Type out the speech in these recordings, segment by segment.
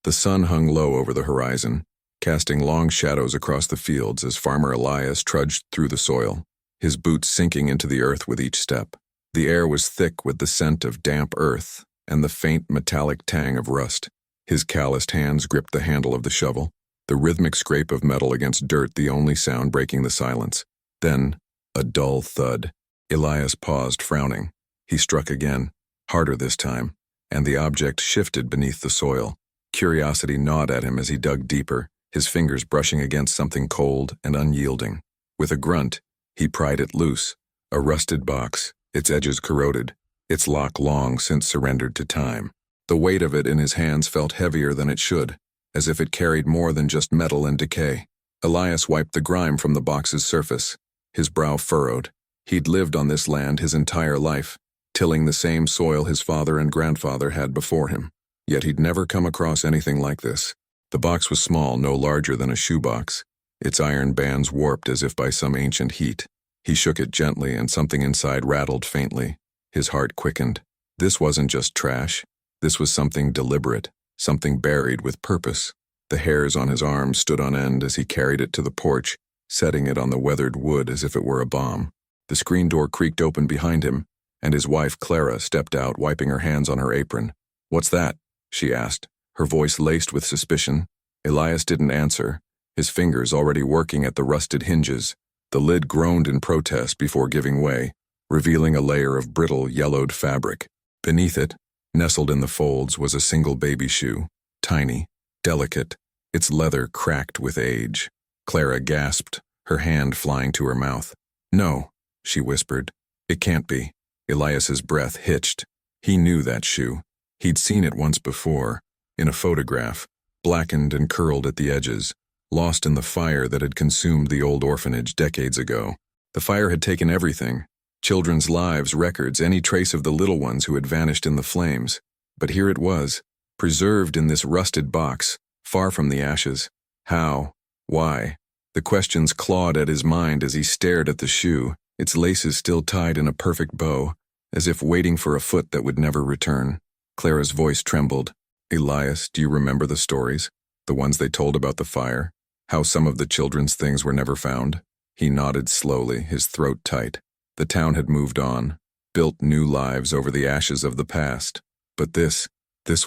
The sun hung low over the horizon, casting long shadows across the fields as Farmer Elias trudged through the soil, his boots sinking into the earth with each step. The air was thick with the scent of damp earth and the faint metallic tang of rust. His calloused hands gripped the handle of the shovel, the rhythmic scrape of metal against dirt the only sound breaking the silence. Then, a dull thud. Elias paused, frowning. He struck again, harder this time, and the object shifted beneath the soil. Curiosity gnawed at him as he dug deeper, his fingers brushing against something cold and unyielding. With a grunt, he pried it loose, a rusted box, its edges corroded, its lock long since surrendered to time. The weight of it in his hands felt heavier than it should, as if it carried more than just metal and decay. Elias wiped the grime from the box's surface, his brow furrowed. He'd lived on this land his entire life, tilling the same soil his father and grandfather had before him. Yet he'd never come across anything like this. The box was small, no larger than a shoebox, its iron bands warped as if by some ancient heat. He shook it gently and something inside rattled faintly. His heart quickened. This wasn't just trash. This was something deliberate, something buried with purpose. The hairs on his arms stood on end as he carried it to the porch, setting it on the weathered wood as if it were a bomb. The screen door creaked open behind him, and his wife Clara stepped out, wiping her hands on her apron. "What's that?" she asked, her voice laced with suspicion. Elias didn't answer, his fingers already working at the rusted hinges. The lid groaned in protest before giving way, revealing a layer of brittle, yellowed fabric. Beneath it, nestled in the folds, was a single baby shoe, tiny, delicate, its leather cracked with age. Clara gasped, her hand flying to her mouth. "No," she whispered. "It can't be." Elias's breath hitched. He knew that shoe. He'd seen it once before, in a photograph, blackened and curled at the edges, lost in the fire that had consumed the old orphanage decades ago. The fire had taken everything, children's lives, records, any trace of the little ones who had vanished in the flames. But here it was, preserved in this rusted box, far from the ashes. How? Why? The questions clawed at his mind as he stared at the shoe, its laces still tied in a perfect bow, as if waiting for a foot that would never return. Clara's voice trembled. "Elias, do you remember the stories? The ones they told about the fire? How some of the children's things were never found?" He nodded slowly, his throat tight. The town had moved on, built new lives over the ashes of the past. But this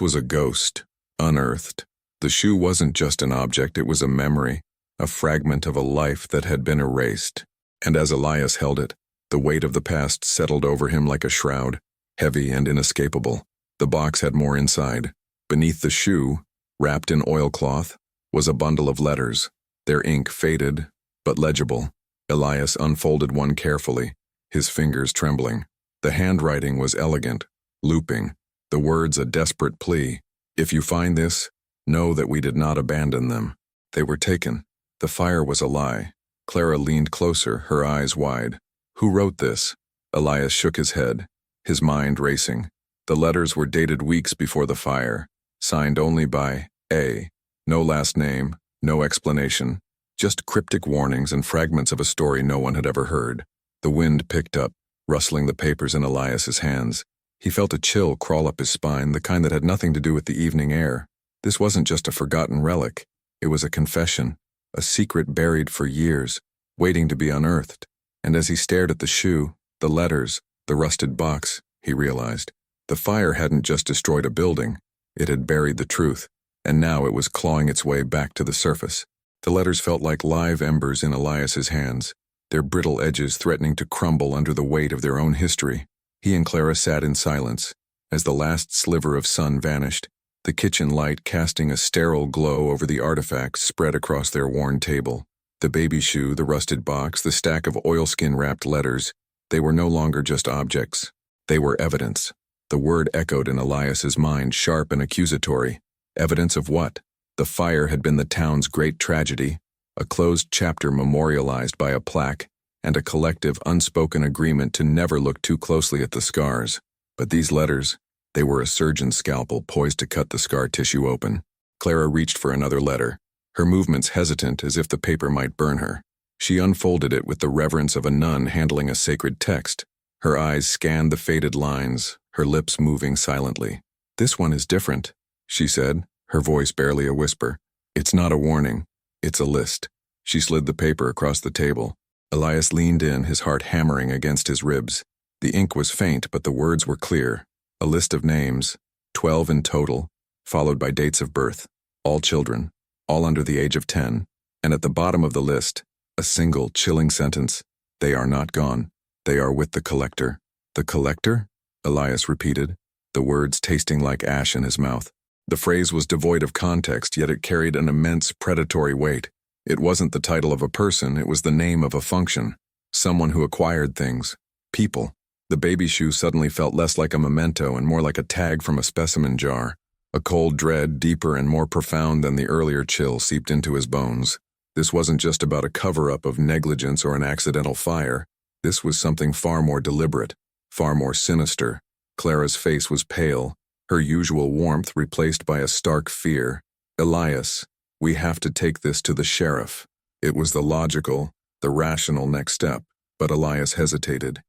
was a ghost, unearthed. The shoe wasn't just an object, it was a memory, a fragment of a life that had been erased. And as Elias held it, the weight of the past settled over him like a shroud, heavy and inescapable. The box had more inside. Beneath the shoe, wrapped in oilcloth, was a bundle of letters, their ink faded, but legible. Elias unfolded one carefully, his fingers trembling. The handwriting was elegant, looping, the words a desperate plea. "If you find this, know that we did not abandon them. They were taken. The fire was a lie." Clara leaned closer, her eyes wide. "Who wrote this?" Elias shook his head, his mind racing. The letters were dated weeks before the fire, signed only by A. No last name, no explanation, just cryptic warnings and fragments of a story no one had ever heard. The wind picked up, rustling the papers in Elias's hands. He felt a chill crawl up his spine, the kind that had nothing to do with the evening air. This wasn't just a forgotten relic. It was a confession, a secret buried for years, waiting to be unearthed. And as he stared at the shoe, the letters, the rusted box, he realized, the fire hadn't just destroyed a building, it had buried the truth, and now it was clawing its way back to the surface. The letters felt like live embers in Elias's hands, their brittle edges threatening to crumble under the weight of their own history. He and Clara sat in silence, as the last sliver of sun vanished, the kitchen light casting a sterile glow over the artifacts spread across their worn table. The baby shoe, the rusted box, the stack of oilskin-wrapped letters, they were no longer just objects. They were evidence. The word echoed in Elias's mind, sharp and accusatory. Evidence of what? The fire had been the town's great tragedy, a closed chapter memorialized by a plaque, and a collective, unspoken agreement to never look too closely at the scars. But these letters, they were a surgeon's scalpel poised to cut the scar tissue open. Clara reached for another letter, her movements hesitant as if the paper might burn her. She unfolded it with the reverence of a nun handling a sacred text. Her eyes scanned the faded lines, her lips moving silently. "This one is different," she said, her voice barely a whisper. It's not a warning. It's a list. She slid the paper across the table. Elias leaned in, his heart hammering against his ribs. The ink was faint, but the words were clear. A list of names, 12 in total, followed by dates of birth. All children, all under the age of 10. And at the bottom of the list, a single, chilling sentence. They are not gone. They are with the collector. The collector? Elias repeated, the words tasting like ash in his mouth. The phrase was devoid of context, yet it carried an immense predatory weight. It wasn't the title of a person, it was the name of a function. Someone who acquired things. People. The baby shoe suddenly felt less like a memento and more like a tag from a specimen jar. A cold dread, deeper and more profound than the earlier chill, seeped into his bones. This wasn't just about a cover-up of negligence or an accidental fire. This was something far more deliberate, far more sinister. Clara's face was pale, her usual warmth replaced by a stark fear. Elias, we have to take this to the sheriff. It was the logical, the rational next step, but Elias hesitated.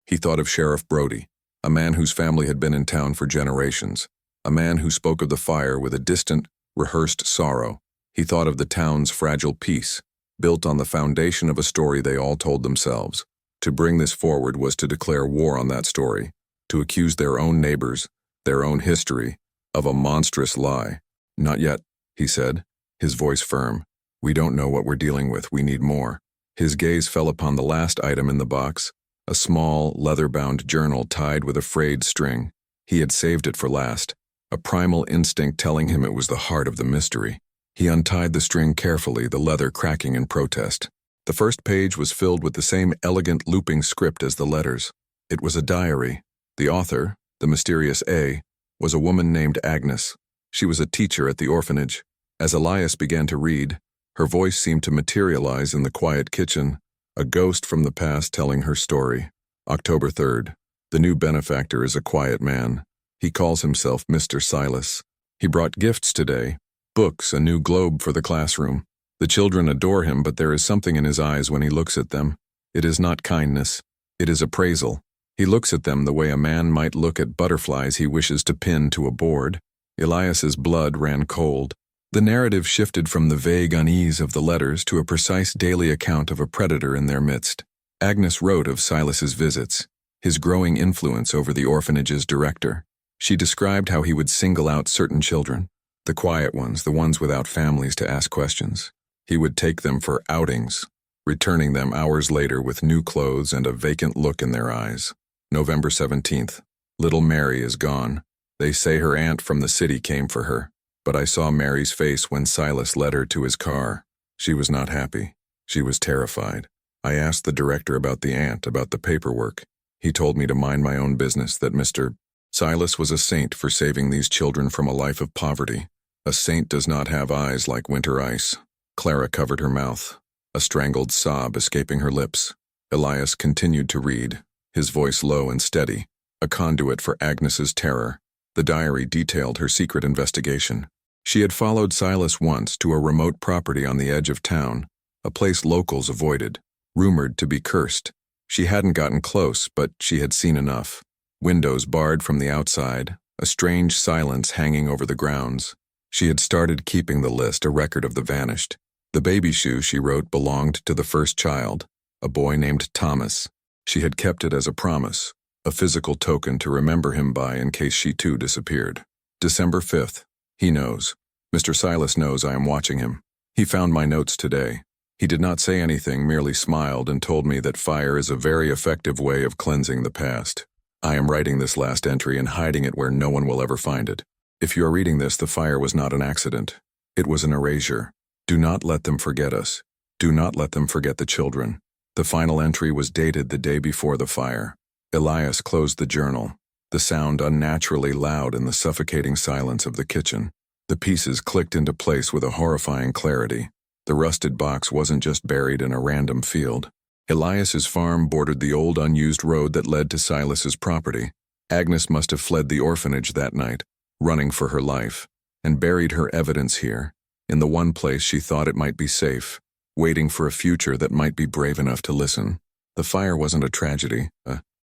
He thought of Sheriff Brody, a man whose family had been in town for generations, a man who spoke of the fire with a distant, rehearsed sorrow. He thought of the town's fragile peace, built on the foundation of a story they all told themselves. To bring this forward was to declare war on that story, to accuse their own neighbors, their own history, of a monstrous lie. Not yet, he said, his voice firm. We don't know what we're dealing with, we need more. His gaze fell upon the last item in the box, a small, leather-bound journal tied with a frayed string. He had saved it for last, a primal instinct telling him it was the heart of the mystery. He untied the string carefully, the leather cracking in protest. The first page was filled with the same elegant looping script as the letters. It was a diary. The author, the mysterious A, was a woman named Agnes. She was a teacher at the orphanage. As Elias began to read, her voice seemed to materialize in the quiet kitchen, a ghost from the past telling her story. October 3rd. The new benefactor is a quiet man. He calls himself Mr. Silas. He brought gifts today, books, a new globe for the classroom. The children adore him, but there is something in his eyes when he looks at them. It is not kindness. It is appraisal. He looks at them the way a man might look at butterflies he wishes to pin to a board. Elias's blood ran cold. The narrative shifted from the vague unease of the letters to a precise daily account of a predator in their midst. Agnes wrote of Silas's visits, his growing influence over the orphanage's director. She described how he would single out certain children, the quiet ones, the ones without families to ask questions. He would take them for outings, returning them hours later with new clothes and a vacant look in their eyes. November 17th. Little Mary is gone. They say her aunt from the city came for her, but I saw Mary's face when Silas led her to his car. She was not happy. She was terrified. I asked the director about the aunt, about the paperwork. He told me to mind my own business, that Mr. Silas was a saint for saving these children from a life of poverty. A saint does not have eyes like winter ice. Clara covered her mouth, a strangled sob escaping her lips. Elias continued to read, his voice low and steady, a conduit for Agnes's terror. The diary detailed her secret investigation. She had followed Silas once to a remote property on the edge of town, a place locals avoided, rumored to be cursed. She hadn't gotten close, but she had seen enough. Windows barred from the outside, a strange silence hanging over the grounds. She had started keeping the list, a record of the vanished. The baby shoe, she wrote, belonged to the first child, a boy named Thomas. She had kept it as a promise, a physical token to remember him by in case she too disappeared. December 5th. He knows. Mr. Silas knows I am watching him. He found my notes today. He did not say anything, merely smiled and told me that fire is a very effective way of cleansing the past. I am writing this last entry and hiding it where no one will ever find it. If you are reading this, the fire was not an accident. It was an erasure. Do not let them forget us. Do not let them forget the children. The final entry was dated the day before the fire. Elias closed the journal, the sound unnaturally loud in the suffocating silence of the kitchen. The pieces clicked into place with a horrifying clarity. The rusted box wasn't just buried in a random field. Elias's farm bordered the old unused road that led to Silas's property. Agnes must have fled the orphanage that night, running for her life, and buried her evidence here, in the one place she thought it might be safe, waiting for a future that might be brave enough to listen. The fire wasn't a tragedy.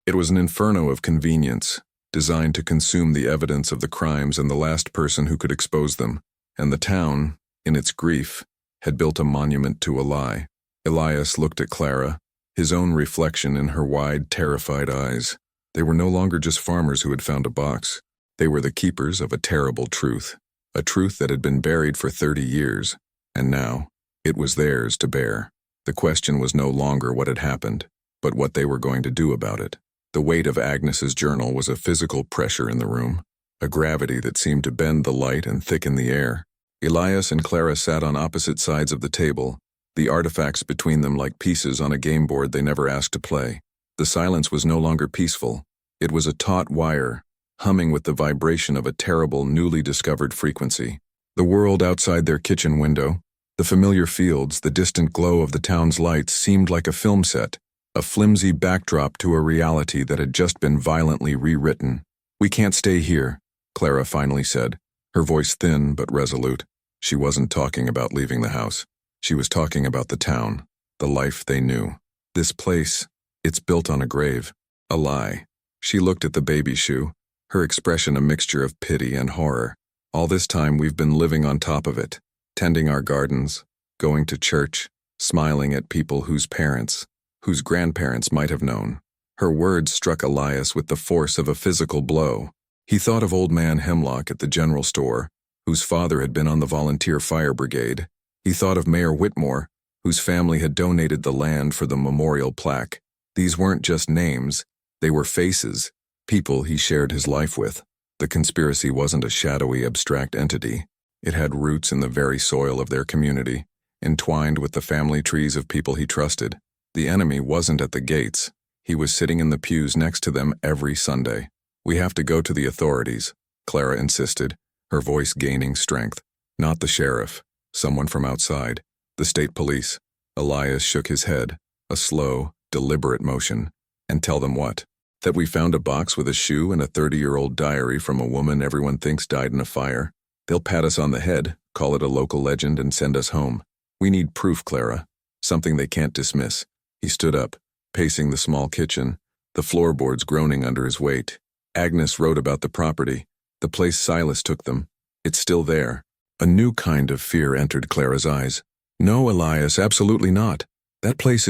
It was an inferno of convenience, designed to consume the evidence of the crimes and the last person who could expose them. And the town, in its grief, had built a monument to a lie. Elias looked at Clara, his own reflection in her wide, terrified eyes. They were no longer just farmers who had found a box. They were the keepers of a terrible truth, a truth that had been buried for 30 years, and now it was theirs to bear. The question was no longer what had happened, but what they were going to do about it. The weight of Agnes's journal was a physical pressure in the room, a gravity that seemed to bend the light and thicken the air. Elias and Clara sat on opposite sides of the table, the artifacts between them like pieces on a game board they never asked to play. The silence was no longer peaceful. It was a taut wire, humming with the vibration of a terrible, newly discovered frequency. The world outside their kitchen window, the familiar fields, the distant glow of the town's lights seemed like a film set, a flimsy backdrop to a reality that had just been violently rewritten. "We can't stay here," Clara finally said, her voice thin but resolute. She wasn't talking about leaving the house. She was talking about the town, the life they knew. This place, it's built on a grave, a lie. She looked at the baby shoe, her expression a mixture of pity and horror. All this time we've been living on top of it, tending our gardens, going to church, smiling at people whose parents, whose grandparents might have known. Her words struck Elias with the force of a physical blow. He thought of old man Hemlock at the general store, whose father had been on the volunteer fire brigade. He thought of Mayor Whitmore, whose family had donated the land for the memorial plaque. These weren't just names, they were faces, people he shared his life with. The conspiracy wasn't a shadowy, abstract entity. It had roots in the very soil of their community, entwined with the family trees of people he trusted. The enemy wasn't at the gates. He was sitting in the pews next to them every Sunday. "We have to go to the authorities," Clara insisted, her voice gaining strength. "Not the sheriff, someone from outside, the state police." Elias shook his head, a slow, deliberate motion. "And tell them what? That we found a box with a shoe and a 30-year-old diary from a woman everyone thinks died in a fire. They'll pat us on the head, call it a local legend, and send us home. We need proof, Clara, something they can't dismiss." He stood up, pacing the small kitchen, the floorboards groaning under his weight. "Agnes wrote about the property, the place Silas took them. It's still there." A new kind of fear entered Clara's eyes. "No, Elias, absolutely not. That place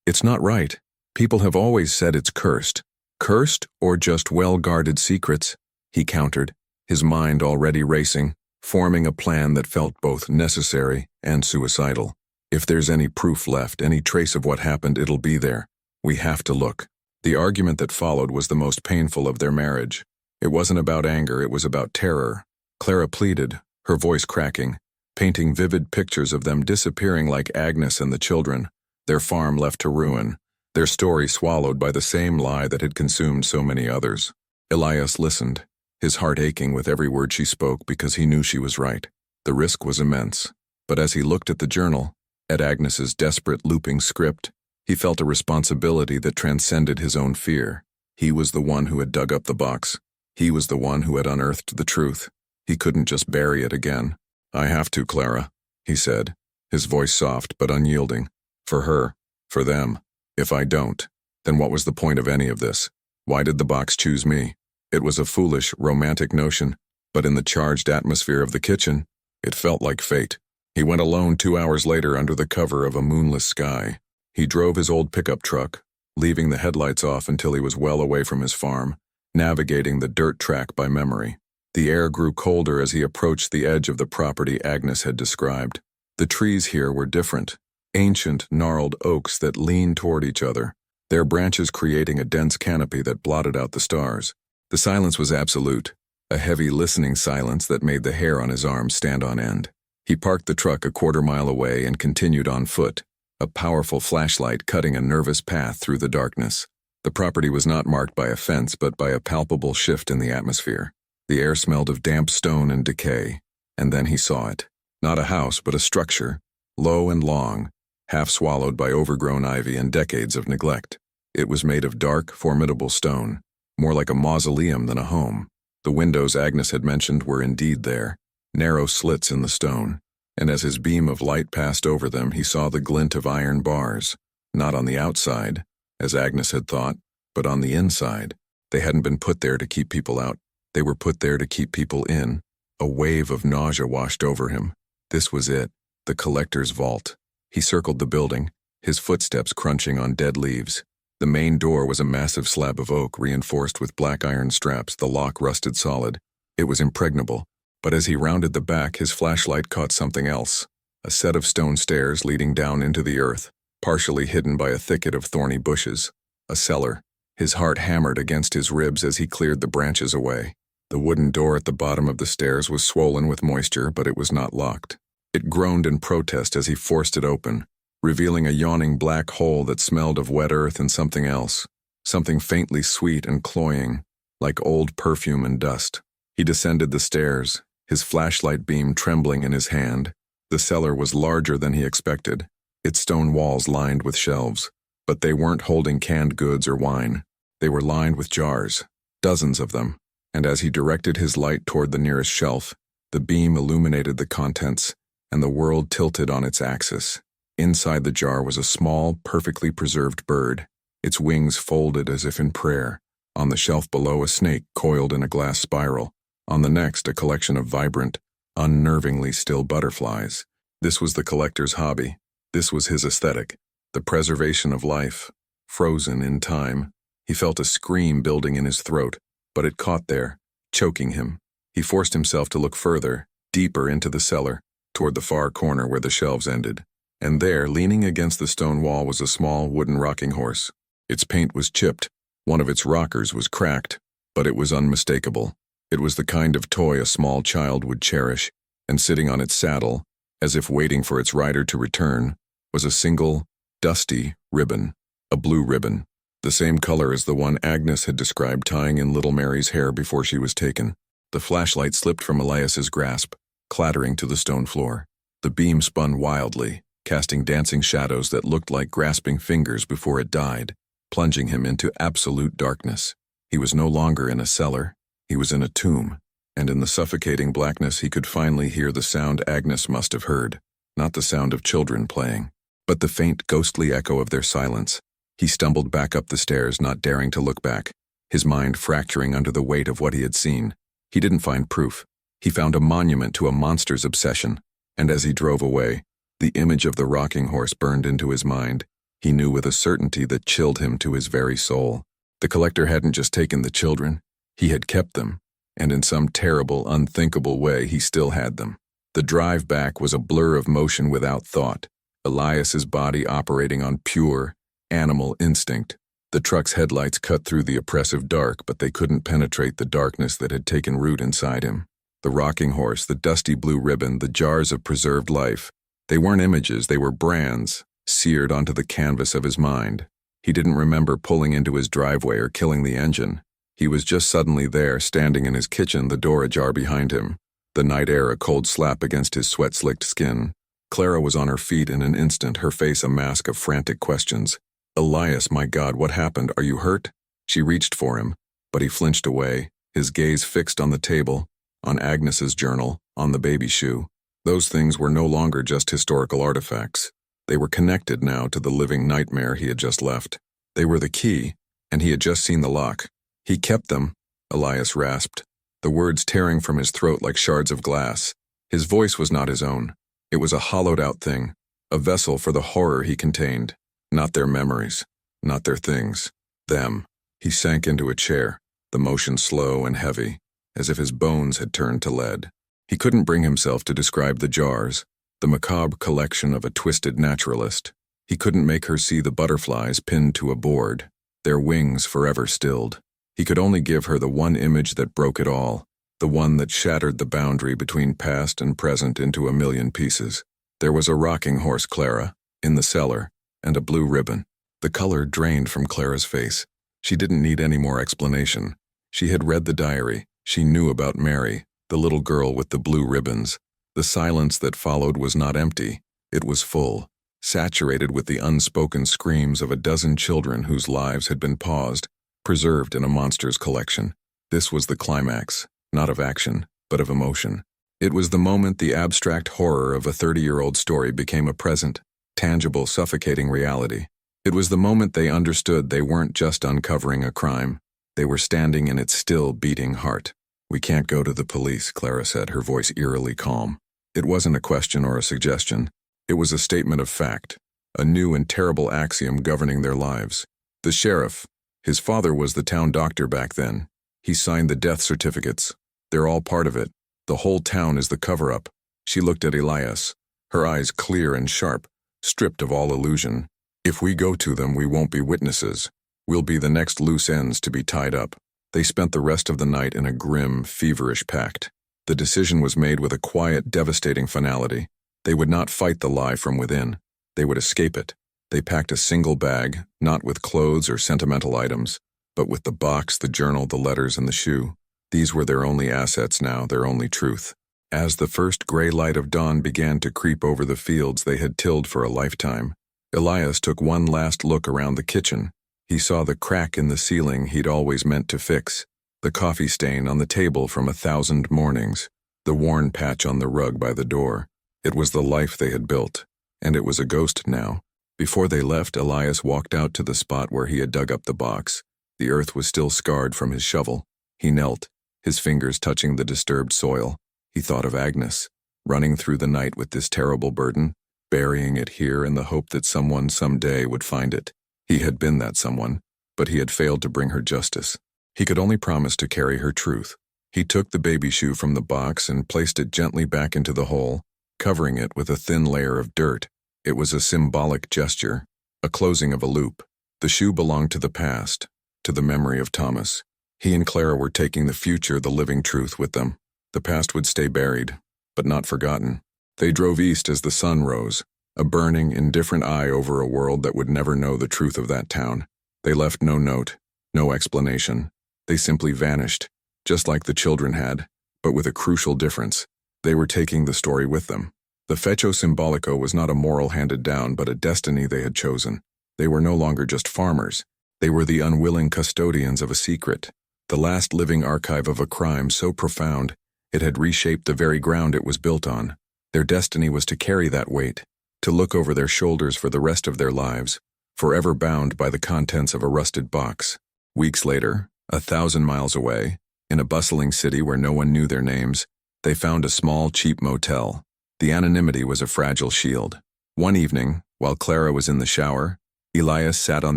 it's not right. People have always said it's cursed." "Cursed or just well-guarded secrets?" he countered, his mind already racing, forming a plan that felt both necessary and suicidal. "If there's any proof left, any trace of what happened, it'll be there. We have to look." The argument that followed was the most painful of their marriage. It wasn't about anger, it was about terror. Clara pleaded, her voice cracking, painting vivid pictures of them disappearing like Agnes and the children, their farm left to ruin, their story swallowed by the same lie that had consumed so many others. Elias listened, his heart aching with every word she spoke because he knew she was right. The risk was immense. But as he looked at the journal, at Agnes's desperate looping script, he felt a responsibility that transcended his own fear. He was the one who had dug up the box. He was the one who had unearthed the truth. He couldn't just bury it again. "I have to, Clara," he said, his voice soft but unyielding. "For her, for them. If I don't, then what was the point of any of this? Why did the box choose me?" It was a foolish, romantic notion, but in the charged atmosphere of the kitchen, it felt like fate. He went alone 2 hours later under the cover of a moonless sky. He drove his old pickup truck, leaving the headlights off until he was well away from his farm, navigating the dirt track by memory. The air grew colder as he approached the edge of the property Agnes had described. The trees here were different, ancient, gnarled oaks that leaned toward each other, their branches creating a dense canopy that blotted out the stars. The silence was absolute, a heavy listening silence that made the hair on his arms stand on end. He parked the truck a quarter-mile away and continued on foot, a powerful flashlight cutting a nervous path through the darkness. The property was not marked by a fence but by a palpable shift in the atmosphere. The air smelled of damp stone and decay, and then he saw it. Not a house but a structure, low and long, half swallowed by overgrown ivy and decades of neglect. It was made of dark, formidable stone, more like a mausoleum than a home. The windows Agnes had mentioned were indeed there, narrow slits in the stone, and as his beam of light passed over them he saw the glint of iron bars, not on the outside, as Agnes had thought, but on the inside. They hadn't been put there to keep people out. They were put there to keep people in. A wave of nausea washed over him. This was it, the collector's vault. He circled the building, his footsteps crunching on dead leaves. The main door was a massive slab of oak reinforced with black iron straps, the lock rusted solid. It was impregnable, but as he rounded the back, his flashlight caught something else. A set of stone stairs leading down into the earth, partially hidden by a thicket of thorny bushes. A cellar. His heart hammered against his ribs as he cleared the branches away. The wooden door at the bottom of the stairs was swollen with moisture, but it was not locked. It groaned in protest as he forced it open, revealing a yawning black hole that smelled of wet earth and something else, something faintly sweet and cloying, like old perfume and dust. He descended the stairs, his flashlight beam trembling in his hand. The cellar was larger than he expected, its stone walls lined with shelves, but they weren't holding canned goods or wine. They were lined with jars, dozens of them, and as he directed his light toward the nearest shelf, the beam illuminated the contents, and the world tilted on its axis. Inside the jar was a small, perfectly preserved bird, its wings folded as if in prayer. On the shelf below, a snake coiled in a glass spiral. On the next, a collection of vibrant, unnervingly still butterflies. This was the collector's hobby. This was his aesthetic, the preservation of life, frozen in time. He felt a scream building in his throat, but it caught there, choking him. He forced himself to look further, deeper into the cellar, toward the far corner where the shelves ended. And there, leaning against the stone wall, was a small wooden rocking horse. Its paint was chipped, one of its rockers was cracked, but it was unmistakable. It was the kind of toy a small child would cherish, and sitting on its saddle, as if waiting for its rider to return, was a single, dusty ribbon, a blue ribbon, the same color as the one Agnes had described tying in little Mary's hair before she was taken. The flashlight slipped from Elias's grasp, clattering to the stone floor. The beam spun wildly, casting dancing shadows that looked like grasping fingers before it died, plunging him into absolute darkness. He was no longer in a cellar. He was in a tomb, and in the suffocating blackness he could finally hear the sound Agnes must have heard, not the sound of children playing, but the faint, ghostly echo of their silence. He stumbled back up the stairs, not daring to look back, his mind fracturing under the weight of what he had seen. He didn't find proof. He found a monument to a monster's obsession, and as he drove away, the image of the rocking horse burned into his mind. He knew with a certainty that chilled him to his very soul. The collector hadn't just taken the children. He had kept them, and in some terrible, unthinkable way he still had them. The drive back was a blur of motion without thought, Elias's body operating on pure, animal instinct. The truck's headlights cut through the oppressive dark, but they couldn't penetrate the darkness that had taken root inside him. The rocking horse, the dusty blue ribbon, the jars of preserved life. They weren't images, they were brands, seared onto the canvas of his mind. He didn't remember pulling into his driveway or killing the engine. He was just suddenly there, standing in his kitchen, the door ajar behind him, the night air a cold slap against his sweat-slicked skin. Clara was on her feet in an instant, her face a mask of frantic questions. "Elias, my God, what happened? Are you hurt?" She reached for him, but he flinched away, his gaze fixed on the table, on Agnes's journal, on the baby shoe. Those things were no longer just historical artifacts. They were connected now to the living nightmare he had just left. They were the key, and he had just seen the lock. "He kept them," Elias rasped, the words tearing from his throat like shards of glass. His voice was not his own. It was a hollowed-out thing, a vessel for the horror he contained. Not their memories, not their things. Them. He sank into a chair, the motion slow and heavy, as if his bones had turned to lead. He couldn't bring himself to describe the jars, the macabre collection of a twisted naturalist. He couldn't make her see the butterflies pinned to a board, their wings forever stilled. He could only give her the one image that broke it all, the one that shattered the boundary between past and present into a million pieces. There was a rocking horse, Clara, in the cellar, and a blue ribbon. The color drained from Clara's face. She didn't need any more explanation. She had read the diary. She knew about Mary, the little girl with the blue ribbons. The silence that followed was not empty. It was full, saturated with the unspoken screams of a dozen children whose lives had been paused, preserved in a monster's collection. This was the climax, not of action, but of emotion. It was the moment the abstract horror of a 30-year-old story became a present, tangible, suffocating reality. It was the moment they understood they weren't just uncovering a crime. They were standing in its still beating heart. "We can't go to the police," Clara said, her voice eerily calm. It wasn't a question or a suggestion. It was a statement of fact, a new and terrible axiom governing their lives. The sheriff, his father was the town doctor back then. He signed the death certificates. They're all part of it. The whole town is the cover-up. She looked at Elias, her eyes clear and sharp, stripped of all illusion. "If we go to them, we won't be witnesses. We'll be the next loose ends to be tied up." They spent the rest of the night in a grim, feverish pact. The decision was made with a quiet, devastating finality. They would not fight the lie from within. They would escape it. They packed a single bag, not with clothes or sentimental items, but with the box, the journal, the letters, and the shoe. These were their only assets now, their only truth. As the first gray light of dawn began to creep over the fields they had tilled for a lifetime, Elias took one last look around the kitchen. He saw the crack in the ceiling he'd always meant to fix, the coffee stain on the table from 1,000 mornings, the worn patch on the rug by the door. It was the life they had built, and it was a ghost now. Before they left, Elias walked out to the spot where he had dug up the box. The earth was still scarred from his shovel. He knelt, his fingers touching the disturbed soil. He thought of Agnes, running through the night with this terrible burden, burying it here in the hope that someone someday would find it. He had been that someone, but he had failed to bring her justice. He could only promise to carry her truth. He took the baby shoe from the box and placed it gently back into the hole, covering it with a thin layer of dirt. It was a symbolic gesture, a closing of a loop. The shoe belonged to the past, to the memory of Thomas. He and Clara were taking the future, the living truth, with them. The past would stay buried, but not forgotten. They drove east as the sun rose, a burning, indifferent eye over a world that would never know the truth of that town. They left no note, no explanation. They simply vanished, just like the children had, but with a crucial difference. They were taking the story with them. The Fecho Simbolico was not a moral handed down, but a destiny they had chosen. They were no longer just farmers. They were the unwilling custodians of a secret, the last living archive of a crime so profound it had reshaped the very ground it was built on. Their destiny was to carry that weight, to look over their shoulders for the rest of their lives, forever bound by the contents of a rusted box. Weeks later, 1,000 miles away, in a bustling city where no one knew their names, they found a small, cheap motel. The anonymity was a fragile shield. One evening, while Clara was in the shower, Elias sat on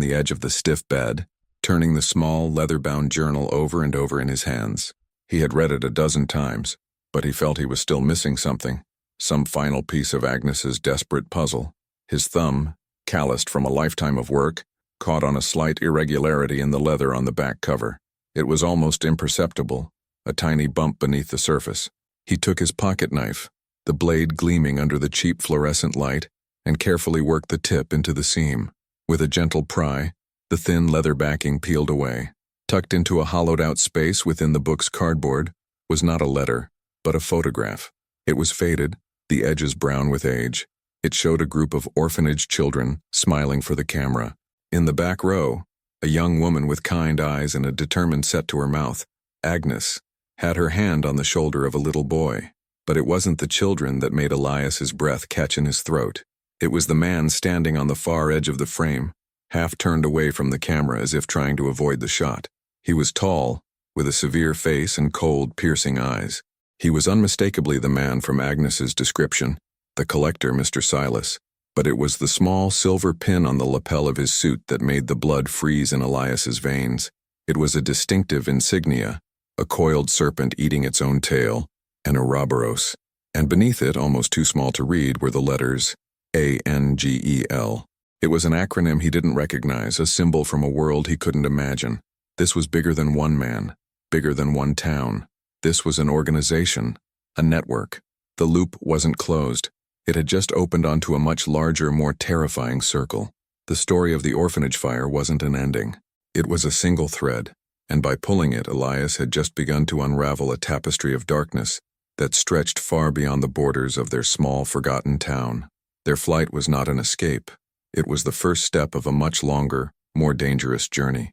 the edge of the stiff bed, turning the small, leather-bound journal over and over in his hands. He had read it a dozen times, but he felt he was still missing something, some final piece of Agnes's desperate puzzle. His thumb, calloused from a lifetime of work, caught on a slight irregularity in the leather on the back cover. It was almost imperceptible, a tiny bump beneath the surface. He took his pocket knife, the blade gleaming under the cheap fluorescent light, and carefully worked the tip into the seam. With a gentle pry, the thin leather backing peeled away. Tucked into a hollowed-out space within the book's cardboard was not a letter, but a photograph. It was faded, the edges brown with age. It showed a group of orphanage children smiling for the camera. In the back row, a young woman with kind eyes and a determined set to her mouth, Agnes, had her hand on the shoulder of a little boy. But it wasn't the children that made Elias's breath catch in his throat. It was the man standing on the far edge of the frame, half turned away from the camera as if trying to avoid the shot. He was tall, with a severe face and cold, piercing eyes. He was unmistakably the man from Agnes's description, the collector, Mr. Silas. But it was the small silver pin on the lapel of his suit that made the blood freeze in Elias's veins. It was a distinctive insignia, a coiled serpent eating its own tail, an Ouroboros. And beneath it, almost too small to read, were the letters ANGEL. It was an acronym he didn't recognize, a symbol from a world he couldn't imagine. This was bigger than one man, bigger than one town. This was an organization, a network. The loop wasn't closed. It had just opened onto a much larger, more terrifying circle. The story of the orphanage fire wasn't an ending. It was a single thread, and by pulling it, Elias had just begun to unravel a tapestry of darkness that stretched far beyond the borders of their small, forgotten town. Their flight was not an escape. It was the first step of a much longer, more dangerous journey.